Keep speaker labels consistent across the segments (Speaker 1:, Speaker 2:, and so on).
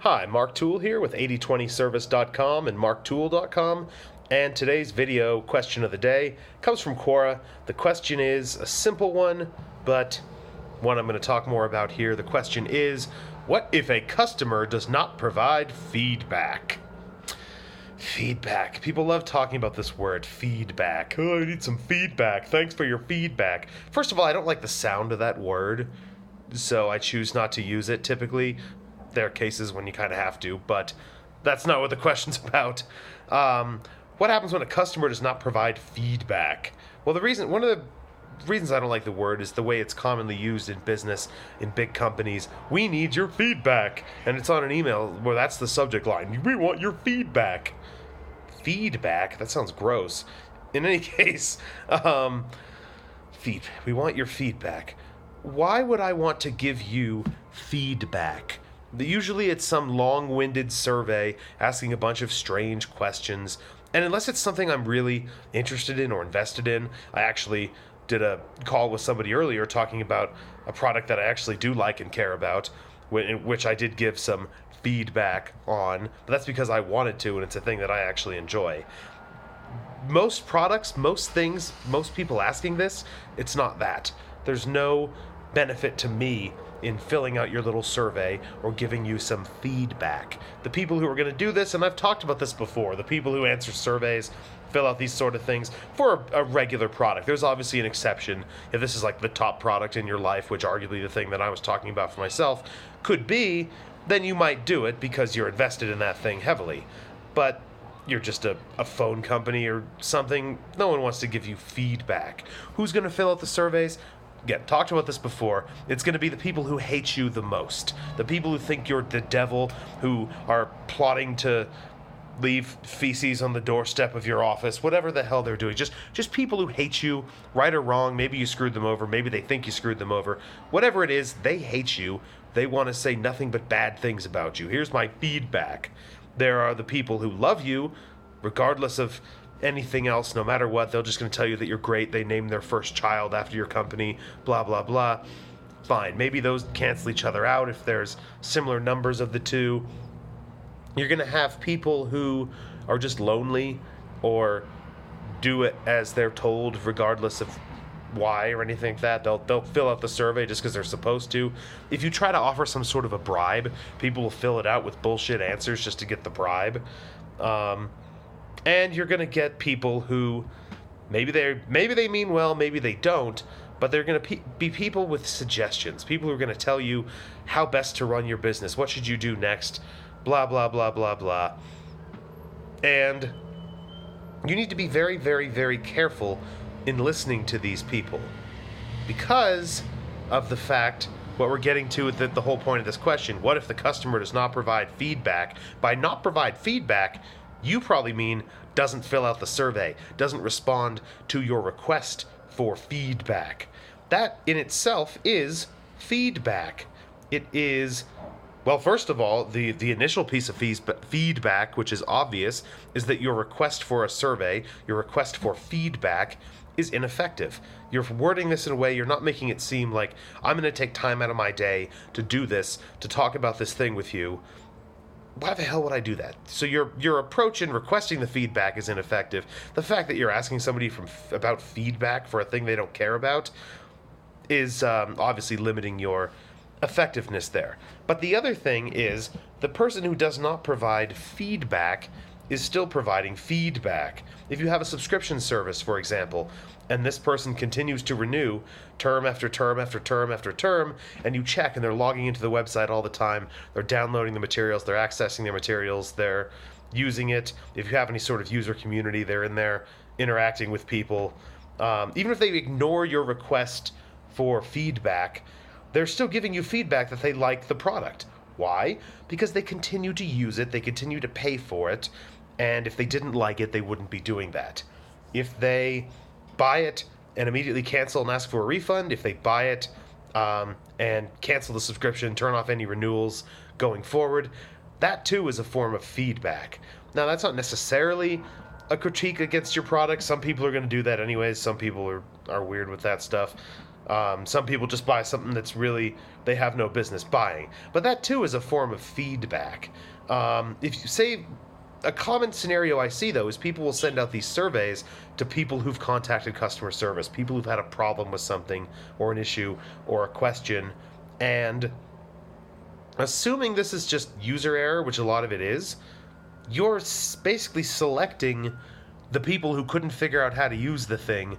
Speaker 1: Hi, Mark Toole here with 8020service.com and marktoole.com. And today's video question of the day comes from Quora. The question is a simple one, but one I'm going to talk more about here. The question is, what if a customer does not provide feedback? Feedback. People love talking about this word, feedback. Oh, I need some feedback. Thanks for your feedback. First of all, I don't like the sound of that word, so I choose not to use it typically. There are cases when you kind of have to, but that's not what the question's about. What happens when a customer does not provide feedback? Well, one of the reasons I don't like the word is the way it's commonly used in business, in big companies. We need your feedback. And it's on an email where that's the subject line. We want your feedback. Feedback? That sounds gross. In any case, we want your feedback. Why would I want to give you feedback? Usually it's some long-winded survey asking a bunch of strange questions. And unless it's something I'm really interested in or invested in, I actually did a call with somebody earlier talking about a product that I actually do like and care about, which I did give some feedback on. But that's because I wanted to, and it's a thing that I actually enjoy. Most products, most things, most people asking this, it's not that. There's no benefit to me in filling out your little survey or giving you some feedback. The people who are going to do this, and I've talked about this before, the people who answer surveys, fill out these sort of things for a regular product. There's obviously an exception. If this is like the top product in your life, which arguably the thing that I was talking about for myself could be, then you might do it because you're invested in that thing heavily. But you're just a phone company or something, no one wants to give you feedback. Who's going to fill out the surveys? Again, talked about this before. It's going to be the people who hate you the most. The people who think you're the devil, who are plotting to leave feces on the doorstep of your office, whatever the hell they're doing. Just people who hate you, right or wrong. Maybe you screwed them over. Maybe they think you screwed them over. Whatever it is, they hate you. They want to say nothing but bad things about you. Here's my feedback. There are the people who love you, regardless of anything else, no matter what. They're just going to tell you that you're great. They named their first child after your company, blah, blah, blah. Fine. Maybe those cancel each other out if there's similar numbers of the two. You're going to have people who are just lonely or do it as they're told, regardless of why or anything like that. They'll fill out the survey just because they're supposed to. If you try to offer some sort of a bribe, people will fill it out with bullshit answers just to get the bribe. And you're going to get people who maybe they mean well, maybe they don't, but they're going to be people with suggestions, people who are going to tell you how best to run your business, what should you do next, blah, blah, blah, blah, blah. And you need to be very, very, very careful in listening to these people because of the fact what we're getting to at the whole point of this question. What if the customer does not provide feedback? By not provide feedback, you probably mean doesn't fill out the survey, doesn't respond to your request for feedback. That in itself is feedback. It is, well, first of all, the initial piece of feedback, which is obvious, is that your request for a survey, your request for feedback is ineffective. You're wording this in a way, you're not making it seem like I'm going to take time out of my day to do this, to talk about this thing with you. Why the hell would I do that? So your approach in requesting the feedback is ineffective. The fact that you're asking somebody about feedback for a thing they don't care about is obviously limiting your effectiveness there. But the other thing is the person who does not provide feedback is still providing feedback. If you have a subscription service, for example, and this person continues to renew term after term after term after term, and you check and they're logging into the website all the time, they're downloading the materials, they're accessing their materials, they're using it. If you have any sort of user community, they're in there interacting with people. Even if they ignore your request for feedback, they're still giving you feedback that they like the product. Why? Because they continue to use it, they continue to pay for it, and if they didn't like it, they wouldn't be doing that. If they buy it and immediately cancel and ask for a refund, if they buy it and cancel the subscription, turn off any renewals going forward, that too is a form of feedback. Now, that's not necessarily a critique against your product. Some people are going to do that anyways. Some people are weird with that stuff. Some people just buy something that's really they have no business buying. But that too is a form of feedback. If you say a common scenario I see, though, is people will send out these surveys to people who've contacted customer service, people who've had a problem with something or an issue or a question, and assuming this is just user error, which a lot of it is, you're basically selecting the people who couldn't figure out how to use the thing,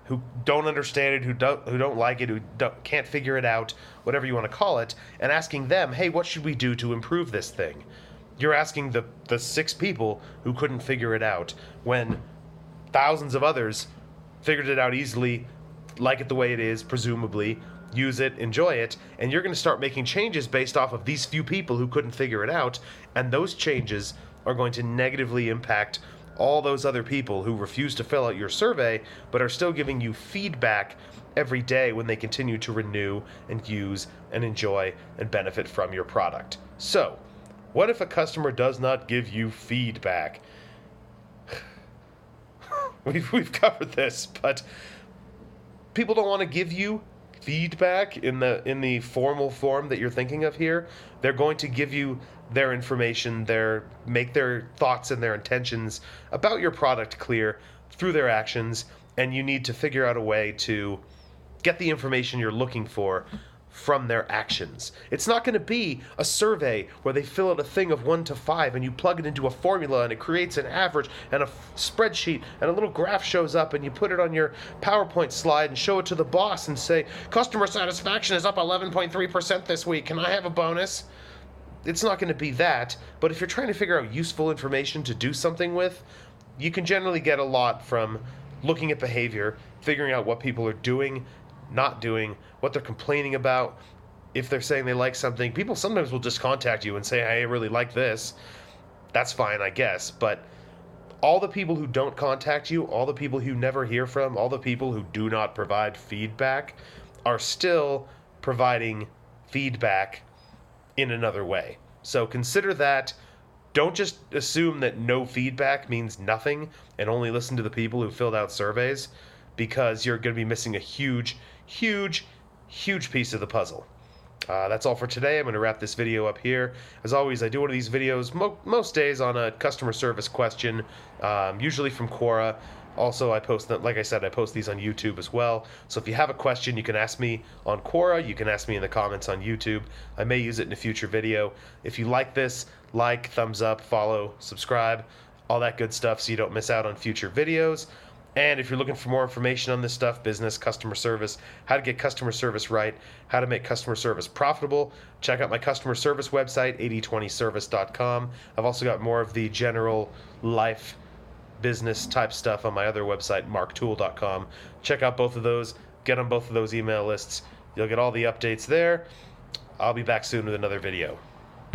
Speaker 1: who don't understand it, who don't like it, can't figure it out, whatever you want to call it, and asking them, hey, what should we do to improve this thing? You're asking the 6 people who couldn't figure it out when thousands of others figured it out easily, like it the way it is, presumably, use it, enjoy it, and you're going to start making changes based off of these few people who couldn't figure it out, and those changes are going to negatively impact all those other people who refuse to fill out your survey but are still giving you feedback every day when they continue to renew and use and enjoy and benefit from your product. So, what if a customer does not give you feedback? We've covered this, but people don't want to give you feedback in the formal form that you're thinking of here. They're going to give you their information, make their thoughts and their intentions about your product clear through their actions, and you need to figure out a way to get the information you're looking for from their actions. It's not going to be a survey where they fill out a thing of 1 to 5 and you plug it into a formula and it creates an average and a spreadsheet and a little graph shows up and you put it on your PowerPoint slide and show it to the boss and say, customer satisfaction is up 11.3% this week. Can I have a bonus? It's not going to be that, but if you're trying to figure out useful information to do something with, you can generally get a lot from looking at behavior, figuring out what people are doing, not doing, what they're complaining about, if they're saying they like something. People sometimes will just contact you and say, hey, I really like this. That's fine, I guess, but all the people who don't contact you, all the people you never hear from, all the people who do not provide feedback are still providing feedback in another way. So consider that. Don't just assume that no feedback means nothing and only listen to the people who filled out surveys, because you're going to be missing a huge piece of the puzzle. That's all for today. I'm going to wrap this video up here. As always, I do one of these videos most days on a customer service question, usually from Quora. Also, I post them, like I said, I post these on YouTube as well. So if you have a question, you can ask me on Quora. You can ask me in the comments on YouTube. I may use it in a future video. If you like this, like, thumbs up, follow, subscribe, all that good stuff so you don't miss out on future videos. And if you're looking for more information on this stuff, business, customer service, how to get customer service right, how to make customer service profitable, check out my customer service website, 8020service.com. I've also got more of the general life business type stuff on my other website, marktool.com. Check out both of those. Get on both of those email lists. You'll get all the updates there. I'll be back soon with another video.